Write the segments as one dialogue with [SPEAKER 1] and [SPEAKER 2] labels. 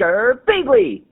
[SPEAKER 1] Girbeagly!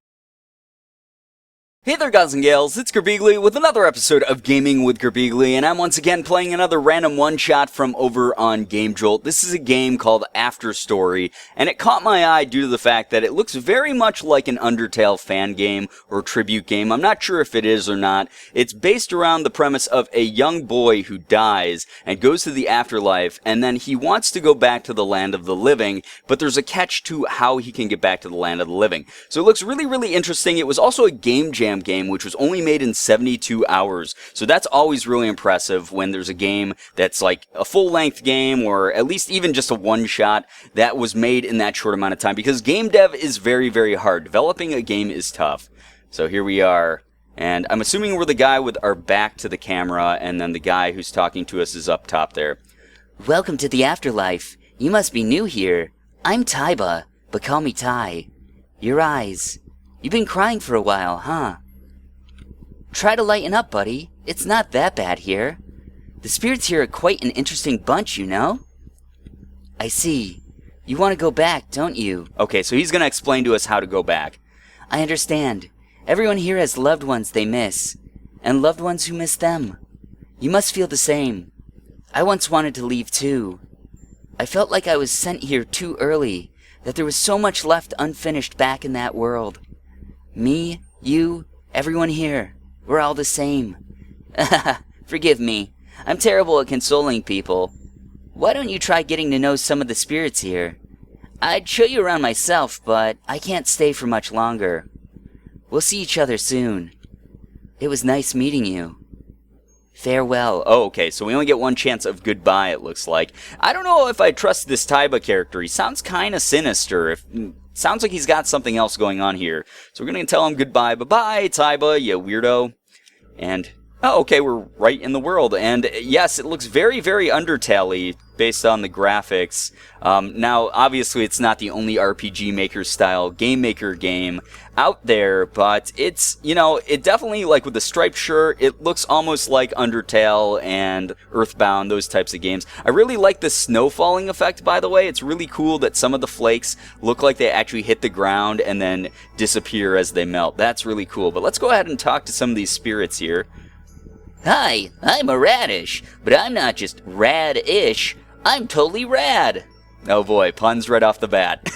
[SPEAKER 2] Hey there guys and gals, it's Girbeagly with another episode of Gaming with Girbeagly, and I'm once again playing another random one-shot from over on GameJolt. This is a game called AfterStory, and it caught my eye due to the fact that it looks very much like an Undertale fan game or tribute game. I'm not sure if it is or not. It's based around the premise of a young boy who dies and goes to the afterlife, and then he wants to go back to the land of the living, but there's a catch to how he can get back to the land of the living. So it looks really, really interesting. It was also a game jam game, which was only made in 72 hours. So that's always really impressive when there's a game that's like a full-length game, or at least even just a one-shot that was made in that short amount of time, because game dev is very, very hard. Developing a game is tough. So here we are, and I'm assuming we're the guy with our back to the camera, and then the guy who's talking to us is up top there.
[SPEAKER 3] Welcome to the afterlife. You must be new here. I'm Taiba, but call me Tai. Your eyes. You've been crying for a while, huh? Try to lighten up, buddy. It's not that bad here. The spirits here are quite an interesting bunch, you know? I see. You want to go back, don't you?
[SPEAKER 2] Okay, so he's going to explain to us how to go back.
[SPEAKER 3] I understand. Everyone here has loved ones they miss, and loved ones who miss them. You must feel the same. I once wanted to leave too. I felt like I was sent here too early, that there was so much left unfinished back in that world. Me, you, everyone here. We're all the same. Forgive me. I'm terrible at consoling people. Why don't you try getting to know some of the spirits here? I'd show you around myself, but I can't stay for much longer. We'll see each other soon. It was nice meeting you. Farewell.
[SPEAKER 2] Oh, okay, so we only get one chance of goodbye, it looks like. I don't know if I trust this Taiba character. He sounds kind of sinister. Sounds like he's got something else going on here. So we're going to tell him goodbye. Bye-bye, Taiba, you weirdo. And, oh, okay, we're right in the world. And, yes, it looks very, very Undertale-y based on the graphics. Now, obviously, it's not the only RPG Maker style Game Maker game out there, but it's, you know, it definitely, like with the striped shirt, it looks almost like Undertale and Earthbound, those types of games. I really like the snow falling effect, by the way. It's really cool that some of the flakes look like they actually hit the ground and then disappear as they melt. That's really cool. But let's go ahead and talk to some of these spirits here.
[SPEAKER 3] Hi, I'm a radish, but I'm not just rad-ish. I'm totally rad.
[SPEAKER 2] Oh boy, puns right off the bat.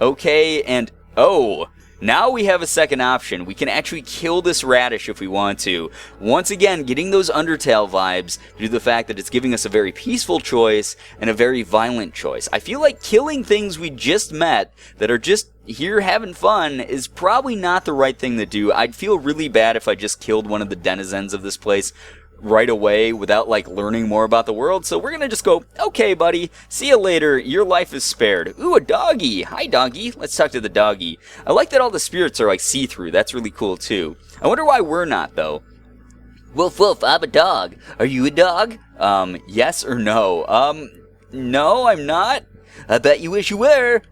[SPEAKER 2] Okay, and oh, now we have a second option. We can actually kill this radish if we want to. Once again, getting those Undertale vibes due to the fact that it's giving us a very peaceful choice and a very violent choice. I feel like killing things we just met that are just here having fun is probably not the right thing to do. I'd feel really bad if I just killed one of the denizens of this place right away without like learning more about the world. So we're gonna just go, okay buddy, see you later, your life is spared. Ooh, a doggy. Hi doggy. Let's talk to the doggy. I like that all the spirits are like see-through. That's really cool too. I wonder why we're not though.
[SPEAKER 3] Woof woof, I'm a dog. Are you a dog?
[SPEAKER 2] Yes or no? No, I'm not.
[SPEAKER 3] I bet you wish you were.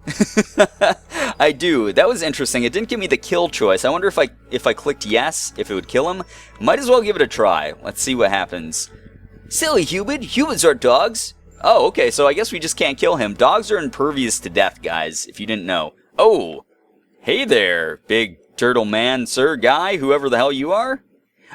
[SPEAKER 2] I do. That was interesting. It didn't give me the kill choice. I wonder if I clicked yes, if it would kill him. Might as well give it a try. Let's see what happens.
[SPEAKER 3] Silly human. Humans are dogs.
[SPEAKER 2] Oh, okay, so I guess we just can't kill him. Dogs are impervious to death, guys, if you didn't know. Oh, hey there, big turtle man, sir, guy, whoever the hell you are.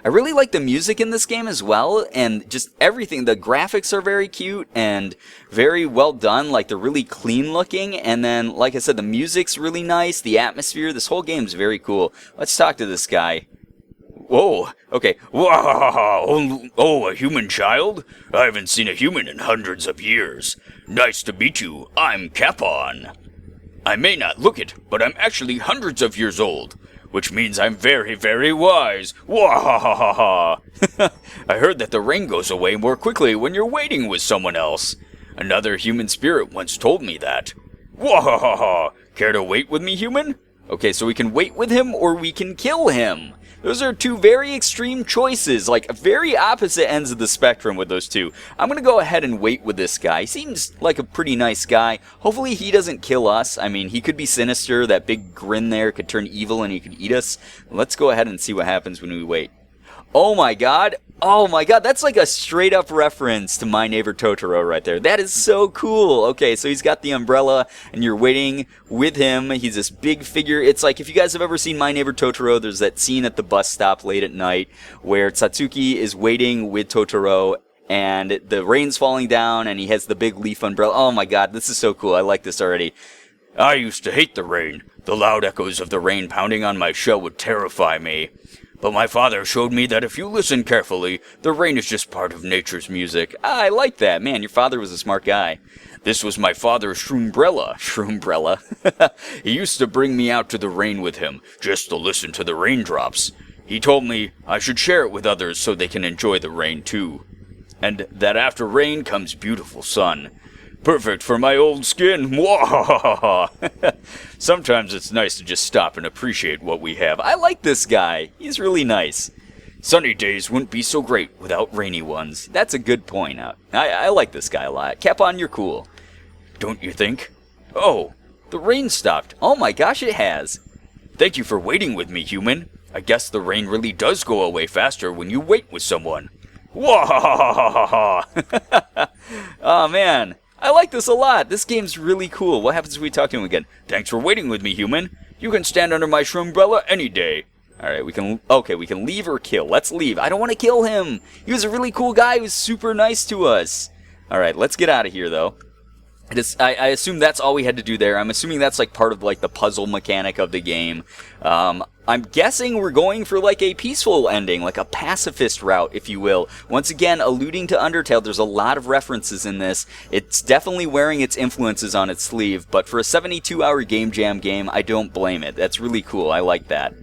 [SPEAKER 2] I really like the music in this game as well, and just everything. The graphics are very cute and very well done, like they're really clean looking, and then, like I said, the music's really nice, the atmosphere, this whole game's very cool. Let's talk to this guy. Whoa, okay. Wow, oh, a human child? I haven't seen a human in hundreds of years. Nice to meet you, I'm Capon. I may not look it, but I'm actually hundreds of years old. Which means I'm very, very wise. Wahahaha! I heard that the rain goes away more quickly when you're waiting with someone else. Another human spirit once told me that. Wahahaha! Care to wait with me, human? Okay, so we can wait with him or we can kill him. Those are two very extreme choices, like very opposite ends of the spectrum with those two. I'm going to go ahead and wait with this guy. He seems like a pretty nice guy. Hopefully he doesn't kill us. I mean, he could be sinister. That big grin there could turn evil and he could eat us. Let's go ahead and see what happens when we wait. Oh my god. Oh my god, that's like a straight up reference to My Neighbor Totoro right there. That is so cool. Okay, so he's got the umbrella and you're waiting with him. He's this big figure. It's like if you guys have ever seen My Neighbor Totoro, there's that scene at the bus stop late at night where Satsuki is waiting with Totoro and the rain's falling down and he has the big leaf umbrella. Oh my god, this is so cool. I like this already. I used to hate the rain. The loud echoes of the rain pounding on my shell would terrify me. But my father showed me that if you listen carefully, the rain is just part of nature's music. I like that. Man, your father was a smart guy. This was my father's shroombrella. Shroombrella. He used to bring me out to the rain with him, just to listen to the raindrops. He told me I should share it with others so they can enjoy the rain too. And that after rain comes beautiful sun. Perfect for my old skin. Sometimes it's nice to just stop and appreciate what we have. I like this guy. He's really nice. Sunny days wouldn't be so great without rainy ones. That's a good point. I like this guy a lot. Capon, you're cool. Don't you think? Oh, the rain stopped. Oh my gosh, it has. Thank you for waiting with me, human. I guess the rain really does go away faster when you wait with someone. Oh man. I like this a lot. This game's really cool. What happens if we talk to him again? Thanks for waiting with me, human. You can stand under my shroombrella any day. Alright, we can leave or kill. Let's leave. I don't want to kill him. He was a really cool guy. He was super nice to us. Alright, let's get out of here, though. I assume that's all we had to do there. I'm assuming that's like part of like the puzzle mechanic of the game. I'm guessing we're going for like a peaceful ending, like a pacifist route, if you will. Once again, alluding to Undertale, there's a lot of references in this. It's definitely wearing its influences on its sleeve, but for a 72-hour game jam game, I don't blame it. That's really cool. I like that.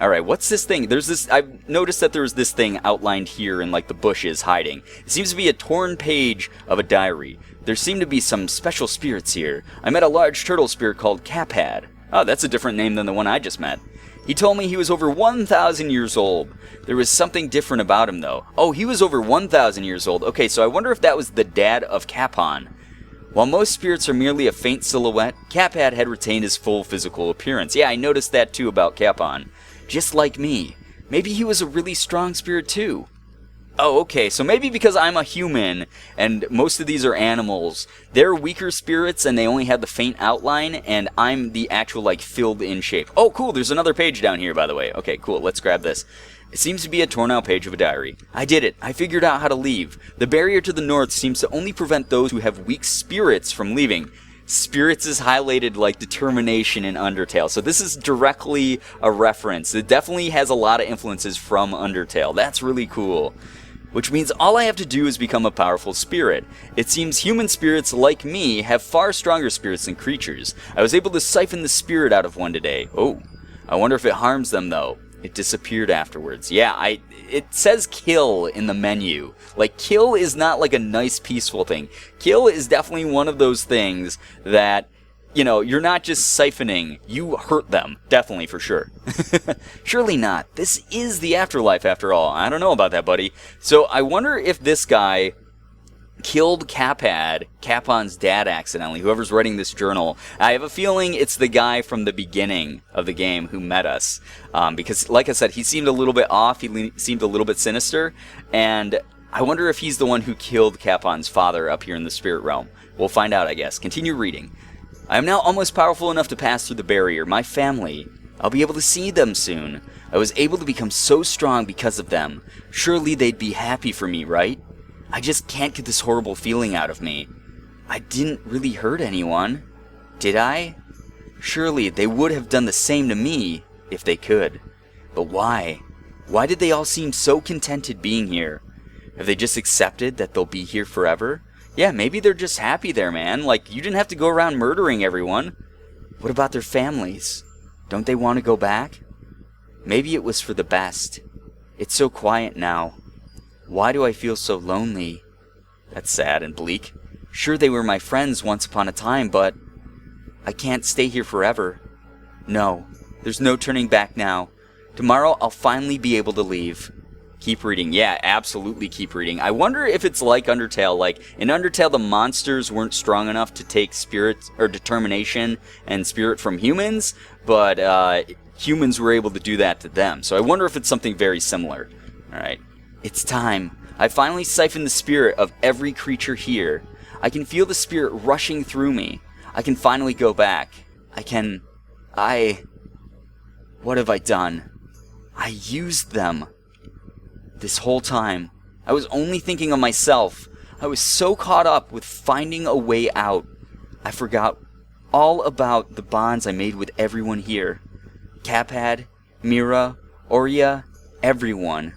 [SPEAKER 2] Alright, what's this thing? I've noticed that there's this thing outlined here in like the bushes hiding. It seems to be a torn page of a diary. There seem to be some special spirits here. I met a large turtle spirit called Caphad. Oh, that's a different name than the one I just met. He told me he was over 1,000 years old. There was something different about him, though. Oh, he was over 1,000 years old. Okay, so I wonder if that was the dad of Capon. While most spirits are merely a faint silhouette, Caphad had retained his full physical appearance. Yeah, I noticed that too about Capon. Just like me. Maybe he was a really strong spirit, too. Oh, okay, so maybe because I'm a human, and most of these are animals, they're weaker spirits and they only have the faint outline, and I'm the actual, like, filled-in shape. Oh, cool, there's another page down here, by the way. Okay, cool, let's grab this. It seems to be a torn-out page of a diary. I did it. I figured out how to leave. The barrier to the north seems to only prevent those who have weak spirits from leaving. Spirits is highlighted like determination in Undertale, so this is directly a reference. It definitely has a lot of influences from Undertale. That's really cool. Which means all I have to do is become a powerful spirit. It seems human spirits like me have far stronger spirits than creatures. I was able to siphon the spirit out of one today. Oh, I wonder if it harms them though. It disappeared afterwards. Yeah, it says kill in the menu. Like, kill is not like a nice peaceful thing. Kill is definitely one of those things that, you know, you're not just siphoning, you hurt them. Definitely, for sure. Surely not. This is the afterlife, after all. I don't know about that, buddy. So, I wonder if this guy killed Capon's dad accidentally, whoever's writing this journal. I have a feeling it's the guy from the beginning of the game who met us. Because, like I said, he seemed a little bit off, he seemed a little bit sinister, and I wonder if he's the one who killed Capon's father up here in the spirit realm. We'll find out, I guess. Continue reading. I am now almost powerful enough to pass through the barrier. My family. I'll be able to see them soon. I was able to become so strong because of them. Surely they'd be happy for me, right? I just can't get this horrible feeling out of me. I didn't really hurt anyone. Did I? Surely they would have done the same to me, if they could. But why? Why did they all seem so contented being here? Have they just accepted that they'll be here forever? Yeah, maybe they're just happy there, man. Like, you didn't have to go around murdering everyone. What about their families? Don't they want to go back? Maybe it was for the best. It's so quiet now. Why do I feel so lonely? That's sad and bleak. Sure, they were my friends once upon a time, but I can't stay here forever. No, there's no turning back now. Tomorrow I'll finally be able to leave. Keep reading. Yeah, absolutely keep reading. I wonder if it's like Undertale. Like, in Undertale, the monsters weren't strong enough to take spirit or determination and spirit from humans, but humans were able to do that to them. So I wonder if it's something very similar. Alright. It's time. I finally siphoned the spirit of every creature here. I can feel the spirit rushing through me. I can finally go back. What have I done? I used them. This whole time, I was only thinking of myself. I was so caught up with finding a way out. I forgot all about the bonds I made with everyone here. Capad, Mira, Oria, everyone.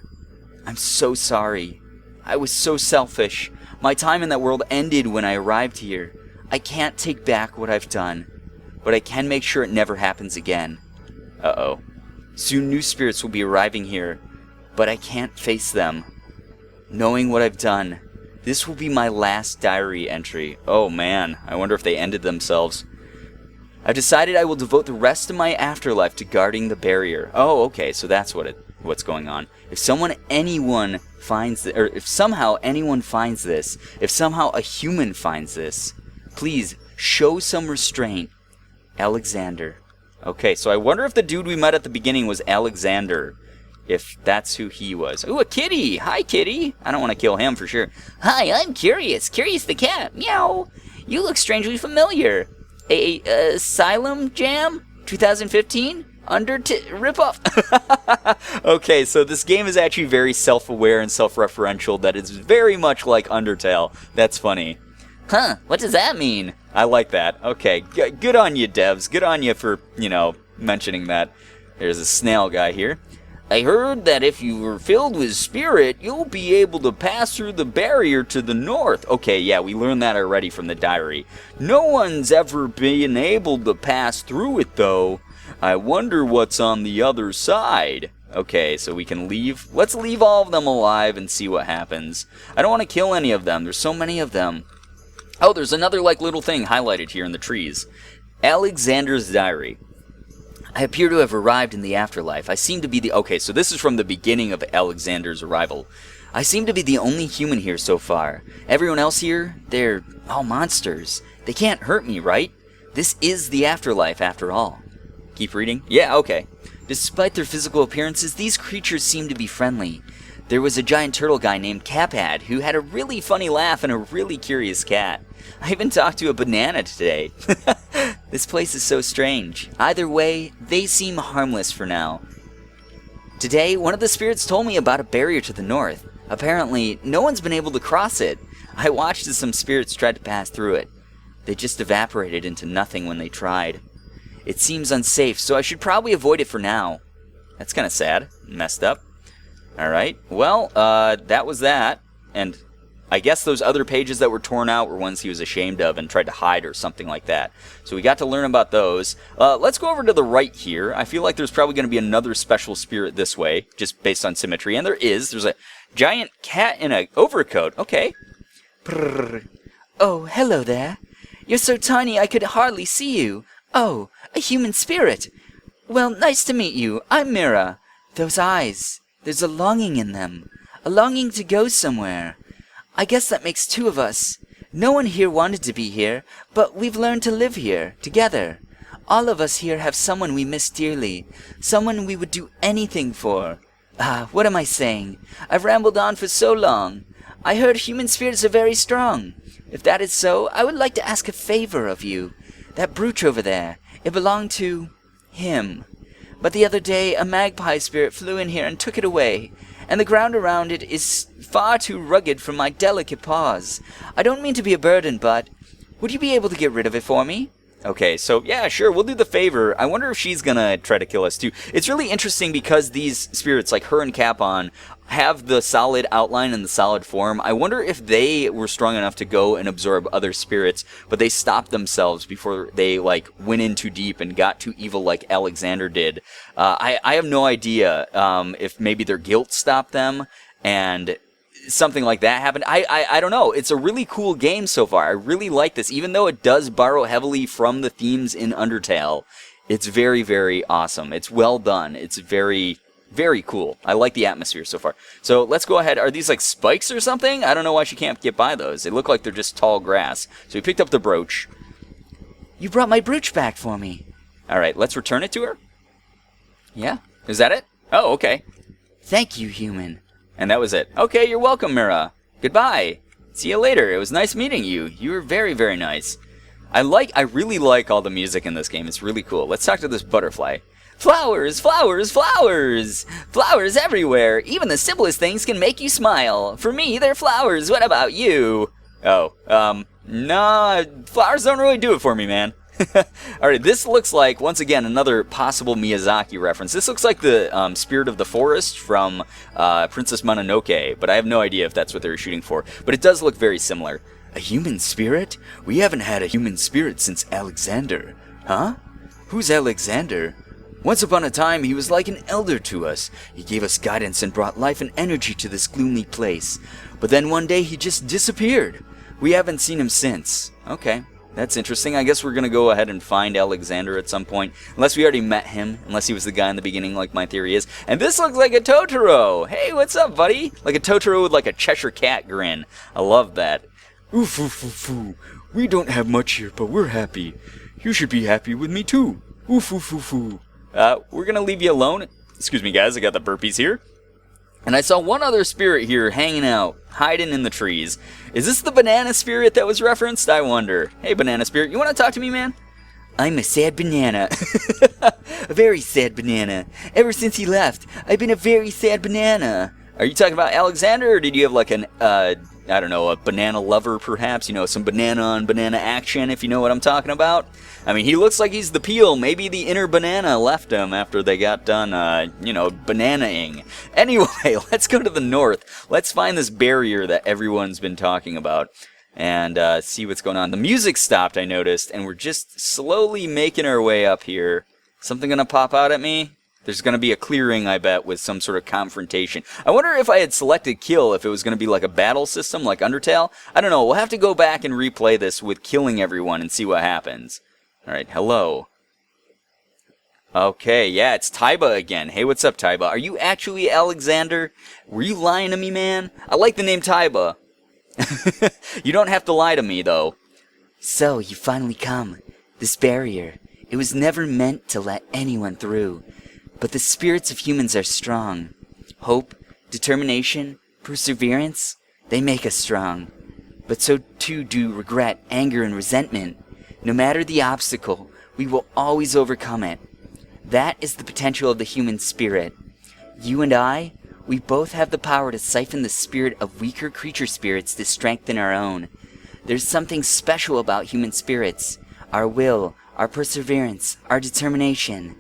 [SPEAKER 2] I'm so sorry. I was so selfish. My time in that world ended when I arrived here. I can't take back what I've done, but I can make sure it never happens again. Uh-oh. Soon new spirits will be arriving here, but I can't face them. Knowing what I've done, this will be my last diary entry. Oh man, I wonder if they ended themselves. I've decided I will devote the rest of my afterlife to guarding the barrier. Oh, okay, so that's what's going on. If somehow anyone finds this, if somehow a human finds this, please show some restraint. Alexander. Okay, so I wonder if the dude we met at the beginning was Alexander. If that's who he was. Ooh, a kitty! Hi, kitty! I don't want to kill him for sure.
[SPEAKER 1] Hi, I'm Curious. Curious the cat. Meow. You look strangely familiar. Asylum Jam? 2015? Ripoff.
[SPEAKER 2] Okay, so this game is actually very self-aware and self-referential, that it's very much like Undertale. That's funny.
[SPEAKER 1] Huh, what does that mean?
[SPEAKER 2] I like that. Okay, good on you, devs. Good on you for, mentioning that. There's a snail guy here.
[SPEAKER 1] I heard that if you were filled with spirit, you'll be able to pass through the barrier to the north.
[SPEAKER 2] Okay, yeah, we learned that already from the diary. No one's ever been able to pass through it, though. I wonder what's on the other side. Okay, so we can leave. Let's leave all of them alive and see what happens. I don't want to kill any of them. There's so many of them. Oh, there's another, little thing highlighted here in the trees. Alexander's diary. I appear to have arrived in the afterlife. I seem to be the... Okay, so this is from the beginning of Alexander's arrival. I seem to be the only human here so far. Everyone else here, they're all monsters. They can't hurt me, right? This is the afterlife, after all. Keep reading? Yeah, okay. Despite their physical appearances, these creatures seem to be friendly. There was a giant turtle guy named Capad who had a really funny laugh and a really curious cat. I even talked to a banana today. This place is so strange. Either way, they seem harmless for now. Today, one of the spirits told me about a barrier to the north. Apparently, no one's been able to cross it. I watched as some spirits tried to pass through it. They just evaporated into nothing when they tried. It seems unsafe, so I should probably avoid it for now. That's kind of sad. Messed up. Alright, well, that was that. And I guess those other pages that were torn out were ones he was ashamed of and tried to hide or something like that. So we got to learn about those. Let's go over to the right here. I feel like there's probably going to be another special spirit this way, just based on symmetry. And there is. There's a giant cat in an overcoat. Okay.
[SPEAKER 3] Brrr. Oh, hello there. You're so tiny I could hardly see you. Oh, a human spirit. Well, nice to meet you. I'm Mira. Those eyes. There's a longing in them. A longing to go somewhere. I guess that makes two of us. No one here wanted to be here, but we've learned to live here, together. All of us here have someone we miss dearly. Someone we would do anything for. What am I saying? I've rambled on for so long. I heard human spirits are very strong. If that is so, I would like to ask a favor of you. That brooch over there, it belonged to him. But the other day, a magpie spirit flew in here and took it away, and the ground around it is far too rugged for my delicate paws. I don't mean to be a burden, but would you be able to get rid of it for me?
[SPEAKER 2] Okay, so yeah, sure, we'll do the favor. I wonder if she's gonna try to kill us too. It's really interesting because these spirits, like her and Capon, have the solid outline and the solid form. I wonder if they were strong enough to go and absorb other spirits, but they stopped themselves before they went in too deep and got too evil like Alexander did. I have no idea if maybe their guilt stopped them and something like that happened. I don't know. It's a really cool game so far. I really like this. Even though it does borrow heavily from the themes in Undertale, it's very, very awesome. It's well done. It's very... very cool. I like the atmosphere so far. So let's go ahead. Are these spikes or something? I don't know why she can't get by those. They look like they're just tall grass. So we picked up the brooch.
[SPEAKER 3] You brought my brooch back for me.
[SPEAKER 2] Alright, let's return it to her. Yeah? Is that it? Oh, okay.
[SPEAKER 3] Thank you, human.
[SPEAKER 2] And that was it. Okay, you're welcome, Mira. Goodbye. See you later. It was nice meeting you. You were very, very nice. I really like all the music in this game. It's really cool. Let's talk to this butterfly. Flowers, flowers, flowers! Flowers everywhere! Even the simplest things can make you smile. For me, they're flowers. What about you? Oh, nah, flowers don't really do it for me, man. Alright, this looks like, once again, another possible Miyazaki reference. This looks like the Spirit of the Forest from Princess Mononoke, but I have no idea if that's what they were shooting for. But it does look very similar. A human spirit? We haven't had a human spirit since Alexander. Huh? Who's Alexander? Once upon a time, he was like an elder to us. He gave us guidance and brought life and energy to this gloomy place. But then one day, he just disappeared. We haven't seen him since. Okay, that's interesting. I guess we're going to go ahead and find Alexander at some point. Unless we already met him. Unless he was the guy in the beginning, like my theory is. And this looks like a Totoro. Hey, what's up, buddy? Like a Totoro with like a Cheshire Cat grin. I love that. Oof, oof, oof, oof. We don't have much here, but we're happy. You should be happy with me, too. Oof, oof, oof, oof. We're going to leave you alone. Excuse me, guys. I got the burpees here. And I saw one other spirit here hanging out, hiding in the trees. Is this the banana spirit that was referenced? I wonder. Hey, banana spirit, you want to talk to me, man?
[SPEAKER 3] I'm a sad banana. A very sad banana. Ever since he left, I've been a very sad banana.
[SPEAKER 2] Are you talking about Alexander, or did you have like an, I don't know, a banana lover perhaps? You know, some banana on banana action, if you know what I'm talking about? I mean, he looks like he's the peel. Maybe the inner banana left him after they got done, bananaing. Anyway, let's go to the north. Let's find this barrier that everyone's been talking about and see what's going on. The music stopped, I noticed, and we're just slowly making our way up here. Something gonna pop out at me? There's going to be a clearing, I bet, with some sort of confrontation. I wonder if I had selected kill, if it was going to be like a battle system, like Undertale. I don't know. We'll have to go back and replay this with killing everyone and see what happens. Alright, hello. Okay, yeah, it's Taiba again. Hey, what's up, Taiba? Are you actually Alexander? Were you lying to me, man? I like the name Taiba. You don't have to lie to me, though.
[SPEAKER 3] So, you finally come. This barrier. It was never meant to let anyone through. But the spirits of humans are strong. Hope, determination, perseverance, they make us strong. But so too do regret, anger, and resentment. No matter the obstacle, we will always overcome it. That is the potential of the human spirit. You and I, we both have the power to siphon the spirit of weaker creature spirits to strengthen our own. There's something special about human spirits. Our will, our perseverance, our determination.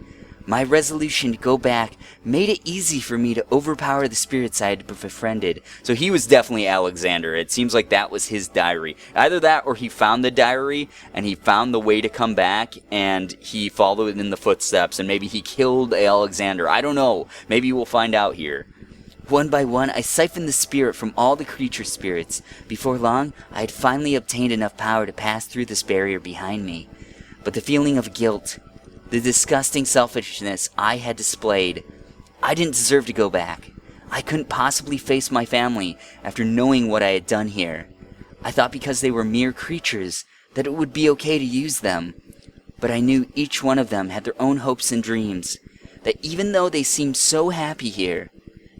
[SPEAKER 3] My resolution to go back made it easy for me to overpower the spirits I had befriended.
[SPEAKER 2] So he was definitely Alexander. It seems like that was his diary. Either that or he found the diary and he found the way to come back and he followed in the footsteps and maybe he killed Alexander. I don't know. Maybe we'll find out here.
[SPEAKER 3] One by one, I siphoned the spirit from all the creature spirits. Before long, I had finally obtained enough power to pass through this barrier behind me. But the feeling of guilt, the disgusting selfishness I had displayed, I didn't deserve to go back. I couldn't possibly face my family after knowing what I had done here. I thought because they were mere creatures that it would be okay to use them. But I knew each one of them had their own hopes and dreams, that even though they seemed so happy here,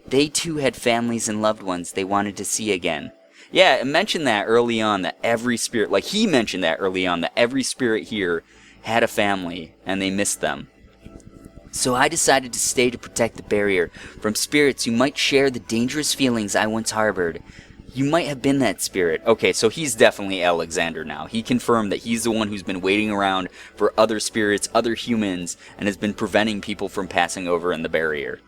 [SPEAKER 3] they too had families and loved ones they wanted to see again.
[SPEAKER 2] Yeah, it mentioned that early on, that every spirit, like he mentioned that early on, that every spirit here had a family, and they missed them.
[SPEAKER 3] So I decided to stay to protect the barrier from spirits who might share the dangerous feelings I once harbored. You might have been that spirit.
[SPEAKER 2] Okay, so he's definitely Alexander now. He confirmed that he's the one who's been waiting around for other spirits, other humans, and has been preventing people from passing over in the barrier.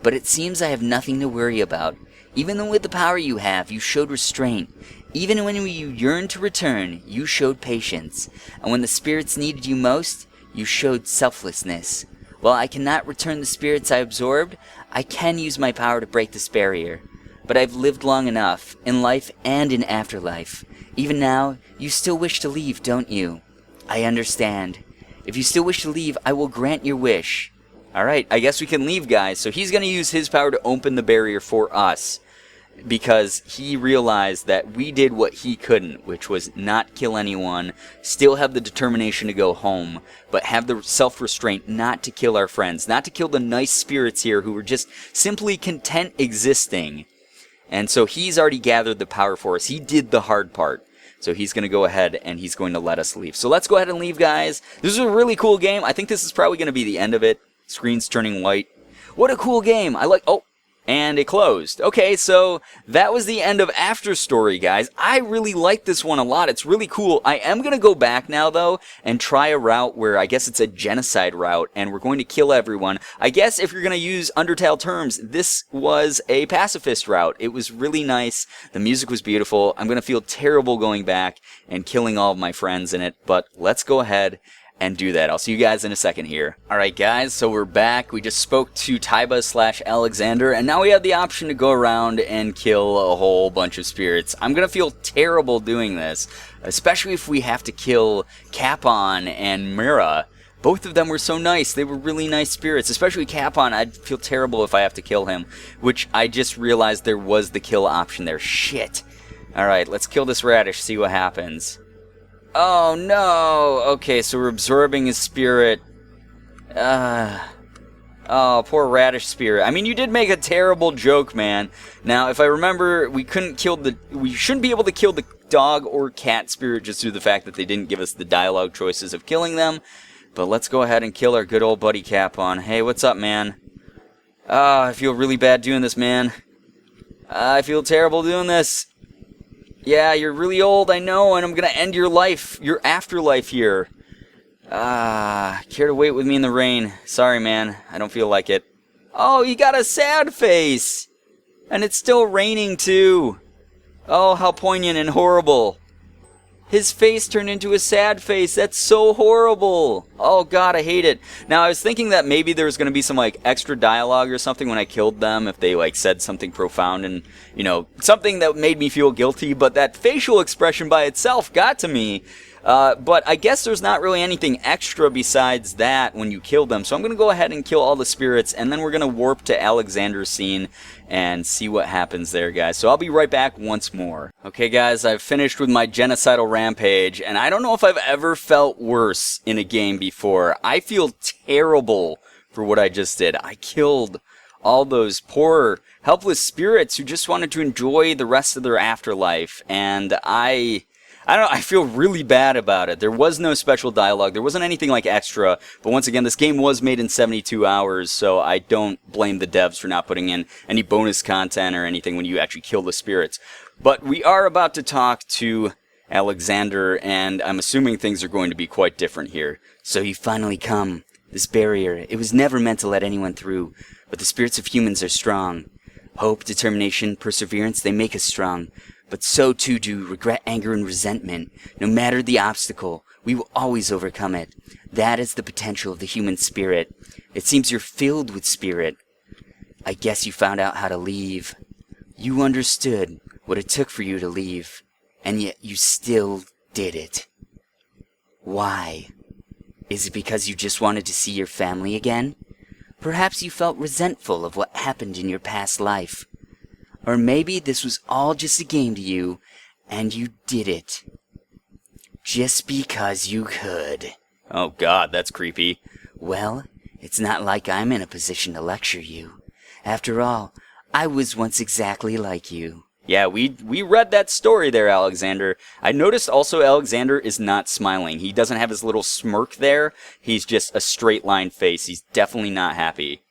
[SPEAKER 3] But it seems I have nothing to worry about. Even though with the power you have, you showed restraint. Even when you yearned to return, you showed patience. And when the spirits needed you most, you showed selflessness. While I cannot return the spirits I absorbed, I can use my power to break this barrier. But I've lived long enough, in life and in afterlife. Even now, you still wish to leave, don't you? I understand. If you still wish to leave, I will grant your wish.
[SPEAKER 2] Alright, I guess we can leave, guys. So he's going to use his power to open the barrier for us. because he realized that we did what he couldn't, which was not kill anyone, still have the determination to go home, but have the self-restraint not to kill our friends, not to kill the nice spirits here who were just simply content existing. And so he's already gathered the power for us. He did the hard part. So he's going to go ahead and he's going to let us leave. So let's go ahead and leave, guys. This is a really cool game. I think this is probably going to be the end of it. Screen's turning white. What a cool game. I like... Oh, and it closed. Okay, so that was the end of AfterStory, guys. I really like this one a lot. It's really cool. I am going to go back now, though, and try a route where I guess it's a genocide route, and we're going to kill everyone. I guess if you're going to use Undertale terms, this was a pacifist route. It was really nice. The music was beautiful. I'm going to feel terrible going back and killing all of my friends in it, but let's go ahead and do that. I'll see you guys in a second here. Alright guys, so we're back. We just spoke to Taiba/Alexander, and now we have the option to go around and kill a whole bunch of spirits. I'm gonna feel terrible doing this, especially if we have to kill Capon and Mira. Both of them were so nice. They were really nice spirits, especially Capon. I'd feel terrible if I have to kill him, which I just realized there was the kill option there. Shit. Alright, let's kill this radish, see what happens. Oh no! Okay, so we're absorbing his spirit. Oh, poor radish spirit. I mean, you did make a terrible joke, man. Now, if I remember, we shouldn't be able to kill the dog or cat spirit just through the fact that they didn't give us the dialogue choices of killing them. But let's go ahead and kill our good old buddy Capon. Hey, what's up, man? I feel really bad doing this, man. I feel terrible doing this. Yeah, you're really old, I know, and I'm gonna end your life, your afterlife here. Care to wait with me in the rain? Sorry, man, I don't feel like it. Oh, you got a sad face! And it's still raining, too. Oh, how poignant and horrible. His face turned into a sad face. That's so horrible. Oh, God, I hate it. Now, I was thinking that maybe there was going to be some, like, extra dialogue or something when I killed them, if they, like, said something profound and, you know, something that made me feel guilty, but that facial expression by itself got to me. But I guess there's not really anything extra besides that when you kill them, so I'm going to go ahead and kill all the spirits, and then we're going to warp to Alexander's scene and see what happens there, guys. So I'll be right back once more. Okay, guys, I've finished with my genocidal rampage, and I don't know if I've ever felt worse in a game before. I feel terrible for what I just did. I killed all those poor, helpless spirits who just wanted to enjoy the rest of their afterlife, and I don't know, I feel really bad about it. There was no special dialogue. There wasn't anything like extra. But once again, this game was made in 72 hours, so I don't blame the devs for not putting in any bonus content or anything when you actually kill the spirits. But we are about to talk to Alexander, and I'm assuming things are going to be quite different here.
[SPEAKER 3] So you finally come. This barrier, it was never meant to let anyone through. But the spirits of humans are strong. Hope, determination, perseverance, they make us strong. But so too do regret, anger, and resentment. No matter the obstacle, we will always overcome it. That is the potential of the human spirit. It seems you're filled with spirit. I guess you found out how to leave. You understood what it took for you to leave, and yet you still did it. Why? Is it because you just wanted to see your family again? Perhaps you felt resentful of what happened in your past life. Or maybe this was all just a game to you, and you did it. Just because you could.
[SPEAKER 2] Oh God, that's creepy.
[SPEAKER 3] Well, it's not like I'm in a position to lecture you. After all, I was once exactly like you.
[SPEAKER 2] Yeah, we read that story there, Alexander. I noticed also Alexander is not smiling. He doesn't have his little smirk there. He's just a straight line face. He's definitely not happy.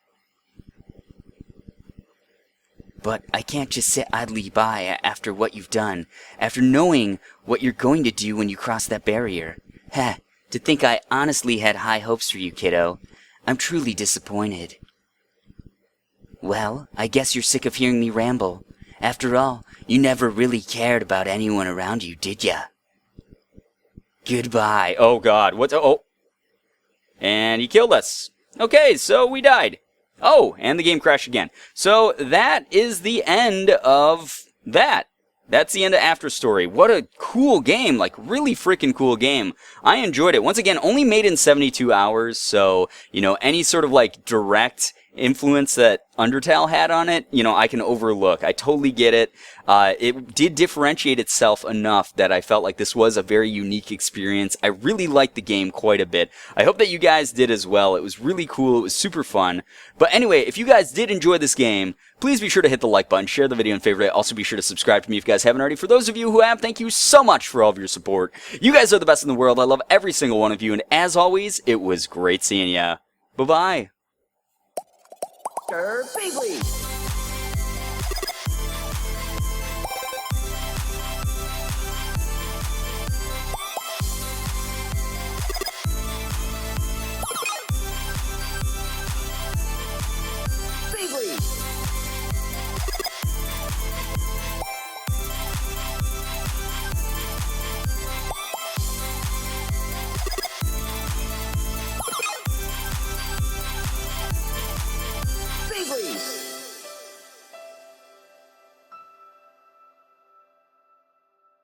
[SPEAKER 3] But I can't just sit idly by after what you've done, after knowing what you're going to do when you cross that barrier. Heh, to think I honestly had high hopes for you, kiddo. I'm truly disappointed. Well, I guess you're sick of hearing me ramble. After all, you never really cared about anyone around you, did ya? Goodbye.
[SPEAKER 2] Oh God, what? Oh. And he killed us. Okay, so we died. Oh, and the game crashed again. So that is the end of that. That's the end of AfterStory. What a cool game, like really freaking cool game. I enjoyed it. Once again, only made in 72 hours, so, you know, any sort of like direct influence that Undertale had on it, you know, I can overlook. I totally get it. It did differentiate itself enough that I felt like this was a very unique experience. I really liked the game quite a bit. I hope that you guys did as well. It was really cool. It was super fun. But anyway, if you guys did enjoy this game, please be sure to hit the like button, share the video and favorite it. Also be sure to subscribe to me if you guys haven't already. For those of you who have, thank you so much for all of your support. You guys are the best in the world. I love every single one of you. And as always, it was great seeing ya. Bye-bye.
[SPEAKER 1] Girbeagly.